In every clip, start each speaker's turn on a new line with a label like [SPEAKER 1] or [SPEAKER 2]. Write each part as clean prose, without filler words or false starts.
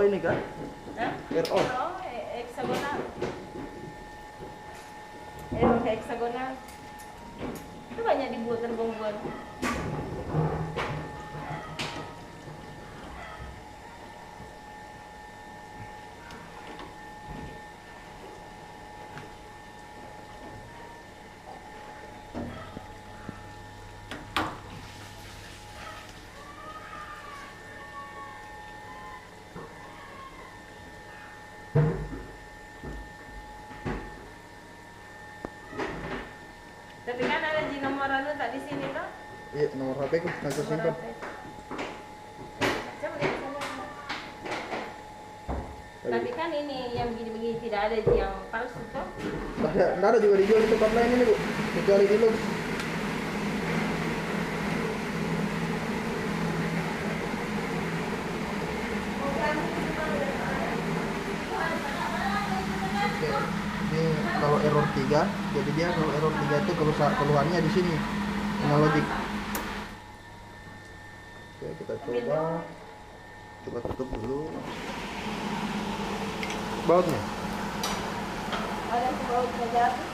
[SPEAKER 1] RO ini kan?
[SPEAKER 2] Hah?
[SPEAKER 1] RO.
[SPEAKER 2] Hexagonal. Error hexagonal. Itu banyak dibuatkan gangguan. Tapi kan ada di nomor anu tak di sini toh?
[SPEAKER 1] Iya, nomor HP ku langsung simpan.
[SPEAKER 2] Coba lihat sana. Tapi kan ini yang begini-begini tidak ada yang palsu toh?
[SPEAKER 1] Nggak ada juga dijual di tempat lain ini, Bu. Kecuali di Lux. Oke. Ini kalau error 3, jadi dia kalau error 3 itu keluarnya di sini. Analogic. Oke, kita coba. Coba tutup dulu. Bautnya.
[SPEAKER 2] Ada bautnya jatuh.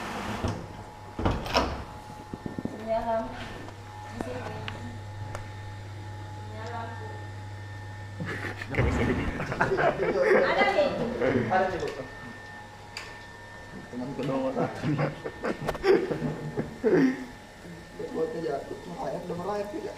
[SPEAKER 2] Sinyal lampu di sini. Sinyal lampu. Ada nih.
[SPEAKER 1] Ada nih, Bu. Teman kedua buatnya jatuh, merayap udah merayap juga.